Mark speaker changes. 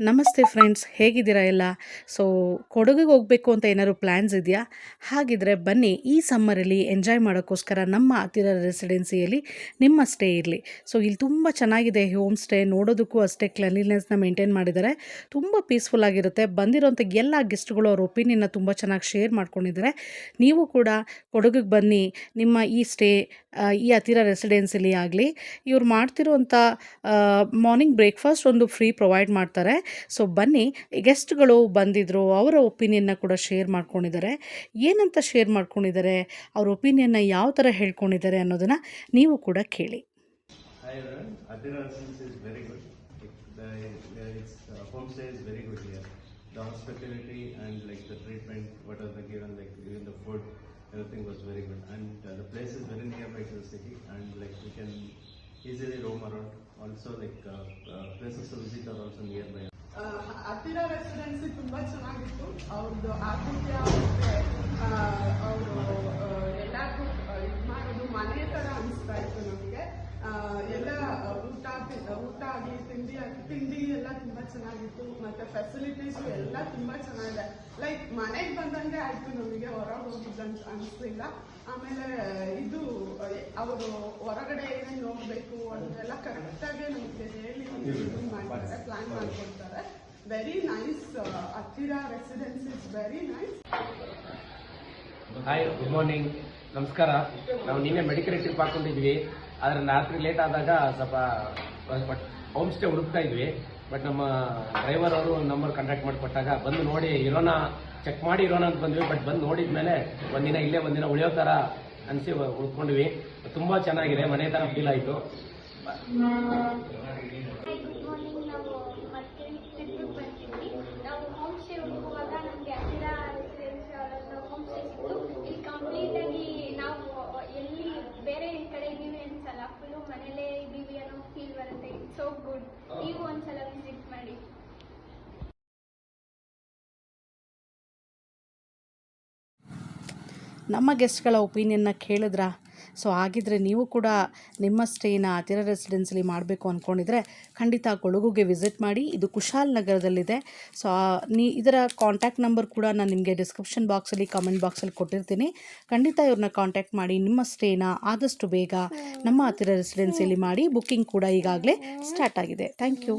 Speaker 1: ನಮಸ್ತೆ ಫ್ರೆಂಡ್ಸ್, ಹೇಗಿದ್ದೀರಾ ಎಲ್ಲ? ಸೊ ಕೊಡಗಿಗೆ ಹೋಗಬೇಕು ಅಂತ ಏನಾದ್ರು ಪ್ಲ್ಯಾನ್ಸ್ ಇದೆಯಾ? ಹಾಗಿದ್ರೆ ಬನ್ನಿ, ಈ ಸಮ್ಮರಲ್ಲಿ ಎಂಜಾಯ್ ಮಾಡೋಕ್ಕೋಸ್ಕರ ನಮ್ಮ ಹತ್ತಿರ ರೆಸಿಡೆನ್ಸಿಯಲ್ಲಿ ನಿಮ್ಮ ಸ್ಟೇ ಇರಲಿ. ಸೊ ಇಲ್ಲಿ ತುಂಬ ಚೆನ್ನಾಗಿದೆ ಹೋಮ್ ಸ್ಟೇ, ನೋಡೋದಕ್ಕೂ ಅಷ್ಟೇ ಕ್ಲೀನ್ಲಿನೆಸ್ನ ಮೇಂಟೈನ್ ಮಾಡಿದ್ದಾರೆ. ತುಂಬ ಪೀಸ್ಫುಲ್ ಆಗಿರುತ್ತೆ. ಬಂದಿರೋಂಥ ಎಲ್ಲ ಗೆಸ್ಟ್ಗಳು ಅವ್ರ ಒಪಿನಿಯನ್ನ ತುಂಬ ಚೆನ್ನಾಗಿ ಶೇರ್ ಮಾಡ್ಕೊಂಡಿದ್ದಾರೆ. ನೀವು ಕೂಡ ಕೊಡಗಿಗೆ ಬನ್ನಿ, ನಿಮ್ಮ ಈ ಸ್ಟೇ ಈ ಹತ್ತಿರ ರೆಸಿಡೆನ್ಸಿಲಿ ಆಗಲಿ. ಇವ್ರು ಮಾಡ್ತಿರೋಂಥ ಮಾರ್ನಿಂಗ್ ಬ್ರೇಕ್ಫಾಸ್ಟ್ ಒಂದು ಫ್ರೀ ಪ್ರೊವೈಡ್ ಮಾಡ್ತಾರೆ. ಸೊ ಬನ್ನಿ, ಗೆಸ್ಟ್ಗಳು ಬಂದಿದ್ದರು, ಅವರ ಒಪಿನಿಯನ್ನ ಕೂಡ ಶೇರ್ ಮಾಡ್ಕೊಂಡಿದ್ದಾರೆ. ಏನಂತ ಶೇರ್ ಮಾಡ್ಕೊಂಡಿದ್ದಾರೆ, ಅವ್ರ ಒಪಿನಿಯನ್ನ ಯಾವ ಥರ ಹೇಳ್ಕೊಂಡಿದ್ದಾರೆ ಅನ್ನೋದನ್ನು ನೀವು ಕೂಡ ಕೇಳಿ.
Speaker 2: Hi everyone, Adira Residence is very good. Its homestay is very good here. The hospitality and like the treatment, what are the given, like even the food, everything was very good. And the place is very nearby to the city, and like we can easily roam around. Also like places to visit are also nearby.
Speaker 3: ಹತ್ತಿರ residency ತುಂಬ ಚೆನ್ನಾಗಿತ್ತು. ಅವ್ರದ್ದು ಆತಿಥ್ಯ ಮತ್ತು ಅವರು ಎಲ್ಲರಿಗೂ ಇದು ಮಾಡೋದು ಮನೆ ಥರ ಅನಿಸ್ತಾ ಇತ್ತು ನಮಗೆ. ಎಲ್ಲ ಊಟ ಆಗಲಿ, ತಿಂಡಿ ಎಲ್ಲ ತುಂಬ ಚೆನ್ನಾಗಿತ್ತು. ಮತ್ತು ಫೆಸಿಲಿಟೀಸು ಎಲ್ಲ ತುಂಬ ಚೆನ್ನಾಗಿದೆ. ಲೈಕ್ ಮನೆಗೆ ಬಂದಂಗೆ ಆಯಿತು ನಮಗೆ, ಹೊರಗೆ ಹೋಗಿದ್ದಂತ ಅನಿಸ್ಲಿಲ್ಲ. ಆಮೇಲೆ ಇದು ಅವರು ಹೊರಗಡೆ ಏನೇನು ನೋಡಬೇಕು ಅದನ್ನೆಲ್ಲ ಕರೆಕ್ಟಾಗಿ ನಮಗೆ ಹೇಳಿ ಮಾಡ್ತಾರೆ, ಪ್ಲಾನ್ ಮಾಡಿಕೊಡ್ತಾರೆ. Very nice. ಹತ್ತಿರ residence is very nice.
Speaker 4: Hi, good morning, ನಮಸ್ಕಾರ. ನಾವು ನಿನ್ನೆ ಮೆಡಿಕಲ್ ಟ್ರಿಪ್ ಹಾಕೊಂಡಿದ್ವಿ, ಆದರೆ ರಾತ್ರಿ ಲೇಟ್ ಆದಾಗ ಸ್ವಲ್ಪ ಹೋಮ್ ಸ್ಟೇ ಹುಡುಕ್ತಾ ಇದ್ವಿ. ಬಟ್ ನಮ್ಮ ಡ್ರೈವರ್ ಅವರು ನಂಬರ್ ಕಾಂಟ್ಯಾಕ್ಟ್ ಮಾಡಿಕೊಟ್ಟಾಗ ಬಂದು ನೋಡಿ ಇರೋಣ, ಚೆಕ್ ಮಾಡಿ ಇರೋಣ ಅಂತ ಬಂದ್ವಿ. ಬಟ್ ಬಂದು ನೋಡಿದ್ಮೇಲೆ ಒಂದಿನ ಇಲ್ಲೇ ಒಂದಿನ ಉಳಿಯೋ ಥರ ಅನಿಸಿ ಉಳ್ಕೊಂಡ್ವಿ. ತುಂಬ ಚೆನ್ನಾಗಿದೆ, ಮನೆ ಥರ ಫೀಲ್ ಆಯಿತು.
Speaker 5: ನಾವು ಹೋಮ್ ಸ್ಟೇ ಹುಡುಕುವಾಗ ನಮಗೆ ಹತ್ತಿರ ಹೋಮ್ ಸ್ಟೇ ಸಿಕ್ತು. ಇಲ್ಲಿ ಕಂಪ್ಲೀಟ್ ಆಗಿ ನಾವು ಎಲ್ಲಿ ಬೇರೆ ಕಡೆ ಇದ್ದೀವಿ ಅನ್ಸಲ್ಲ, ಫುಲ್ಲು ಮನೇಲೇ ಇದ್ದೀವಿ ಅನ್ನೋ ಫೀಲ್ ಬರುತ್ತೆ. It's so good. ನೀವು ಒಂದ್ಸಲ ವಿಸಿಟ್ ಮಾಡಿ.
Speaker 1: ನಮ್ಮ ಗೆಸ್ಟ್ಗಳ ಒಪಿನಿಯನ್ನ ಕೇಳಿದ್ರಾ? ಸೊ ಹಾಗಿದ್ರೆ ನೀವು ಕೂಡ ನಿಮ್ಮ ಸ್ಟೇನ ಹತ್ತಿರ ರೆಸಿಡೆನ್ಸಲ್ಲಿ ಮಾಡಬೇಕು ಅಂದ್ಕೊಂಡಿದ್ರೆ ಖಂಡಿತ ಕೊಡಗುಗೆ ವಿಸಿಟ್ ಮಾಡಿ. ಇದು ಕುಶಾಲ್ ನಗರದಲ್ಲಿದೆ. ಸೊ ಇದರ ಕಾಂಟ್ಯಾಕ್ಟ್ ನಂಬರ್ ಕೂಡ ನಾನು ನಿಮಗೆ ಡಿಸ್ಕ್ರಿಪ್ಷನ್ ಬಾಕ್ಸಲ್ಲಿ, ಕಮೆಂಟ್ ಬಾಕ್ಸಲ್ಲಿ ಕೊಟ್ಟಿರ್ತೀನಿ. ಖಂಡಿತ ಇವ್ರನ್ನ ಕಾಂಟ್ಯಾಕ್ಟ್ ಮಾಡಿ ನಿಮ್ಮ ಸ್ಟೇನ ಆದಷ್ಟು ಬೇಗ ನಮ್ಮ ಹತ್ತಿರ ರೆಸಿಡೆನ್ಸಿಯಲ್ಲಿ ಮಾಡಿ. ಬುಕ್ಕಿಂಗ್ ಕೂಡ ಈಗಾಗಲೇ ಸ್ಟಾರ್ಟ್ ಆಗಿದೆ. Thank you.